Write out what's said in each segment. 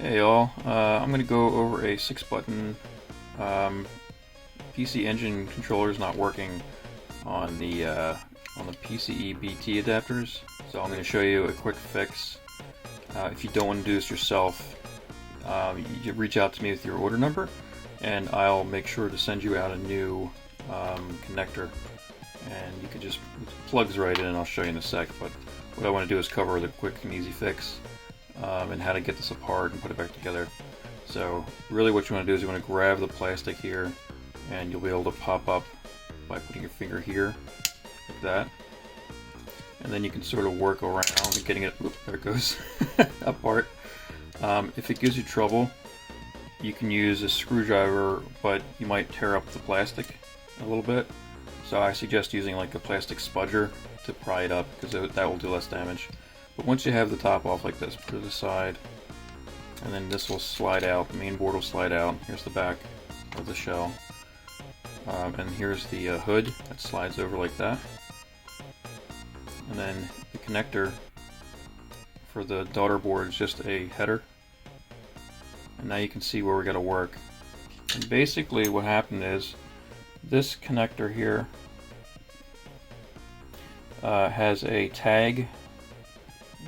Hey y'all, I'm going to go over a 6-button PC engine controller is not working on the PCE BT adapters, so I'm going to show you a quick fix. If you don't want to do this yourself, you reach out to me with your order number, and I'll make sure to send you out a new connector, and you can just, it plugs right in, and I'll show you in a sec. But what I want to do is cover the quick and easy fix. And how to get this apart and put it back together. So really what you want to do is you want to grab the plastic here, and you'll be able to pop up by putting your finger here, like that. And then you can sort of work around getting it, oops, there it goes, apart. If it gives you trouble, you can use a screwdriver, but you might tear up the plastic a little bit. So I suggest using like a plastic spudger to pry it up, because that will do less damage. But once you have the top off like this, put it aside, and then this will slide out, the main board will slide out. Here's the back of the shell, and here's the hood that slides over like that. And then the connector for the daughter board is just a header. And now you can see where we got to work. And basically what happened is, this connector here has a tag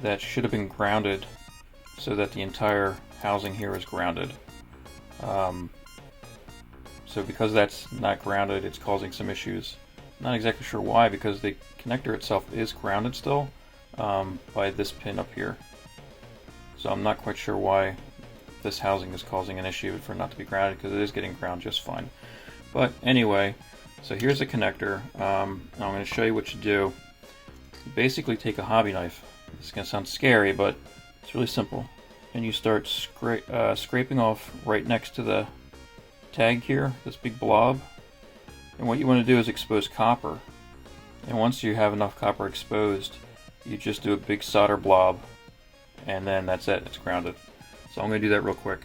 that should have been grounded, so that the entire housing here is grounded. So because that's not grounded, it's causing some issues. Not exactly sure why, because the connector itself is grounded still by this pin up here. So I'm not quite sure why this housing is causing an issue for it not to be grounded, because it is getting ground just fine. But anyway, so here's the connector. I'm going to show you what you do. You basically take a hobby knife. This is going to sound scary, but it's really simple. And you start scraping off right next to the tag here, this big blob. And what you want to do is expose copper. And once you have enough copper exposed, you just do a big solder blob, and then that's it, it's grounded. So I'm going to do that real quick.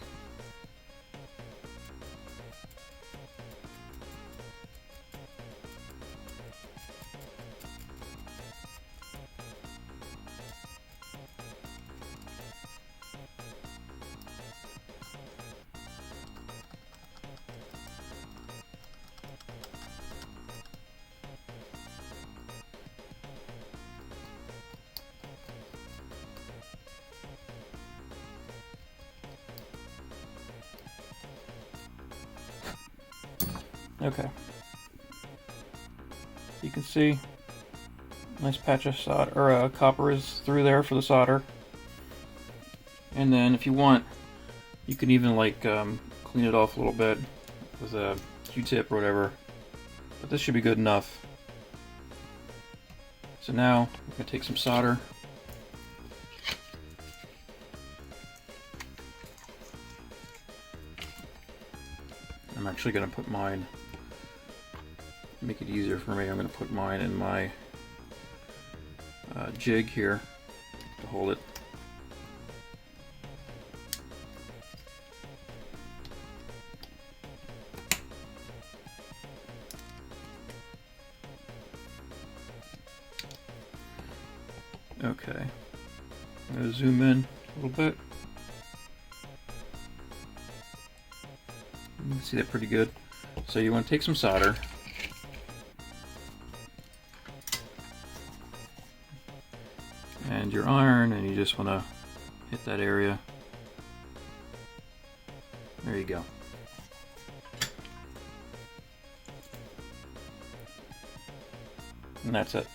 Okay, you can see nice patch of solder, or copper is through there for the solder. And then if you want, you can even like clean it off a little bit with a Q-tip or whatever, but this should be good enough. So now we're going to take some solder. I'm actually going to put mine, make it easier for me, I'm going to put mine in my jig here to hold it. Okay, I'm going to zoom in a little bit. You can see that pretty good. So you want to take some solder, and your iron, and you just want to hit that area. There you go. And that's it.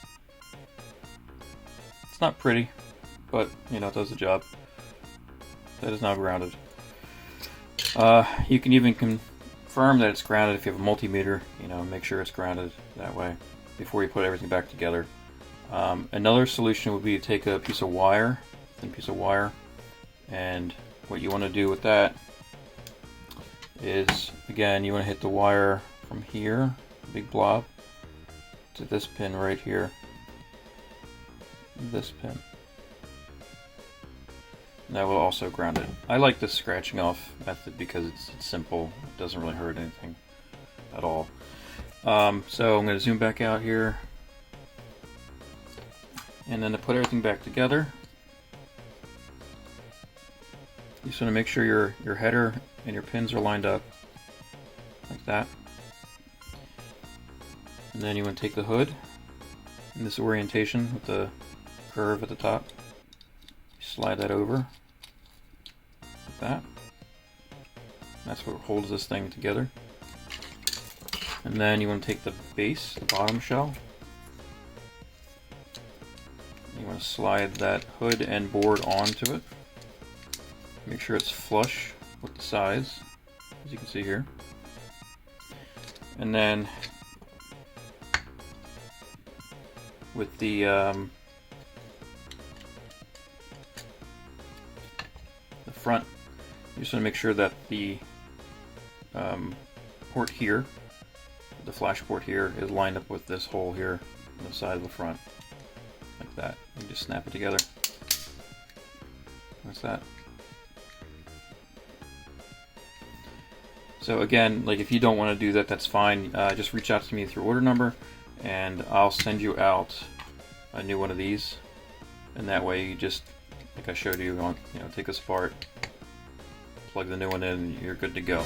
It's not pretty, but you know, it does the job. That is now grounded. You can even confirm that it's grounded if you have a multimeter. You know, make sure it's grounded that way before you put everything back together. Another solution would be to take a piece of wire, thin piece of wire, and what you want to do with that is, again, you want to hit the wire from here, big blob, to this pin right here, this pin. And that will also ground it. I like this scratching off method because it's simple. It doesn't really hurt anything at all. So I'm going to zoom back out here, and then to put everything back together, You just want to make sure your header and your pins are lined up like that. And then you want to take the hood in this orientation with the curve at the top. Slide that over like that. That's what holds this thing together. And then you want to take the base, the bottom shell. You want to slide that hood and board onto it. Make sure it's flush with the sides, as you can see here. And then with the front, you just want to make sure that the port here, the flash port here, is lined up with this hole here on the side of the front, like that. You just snap it together. That's that. So again, like if you don't want to do that, that's fine. Just reach out to me through order number, and I'll send you out a new one of these. And that way, you just, like I showed you, take this apart, plug the new one in, and you're good to go.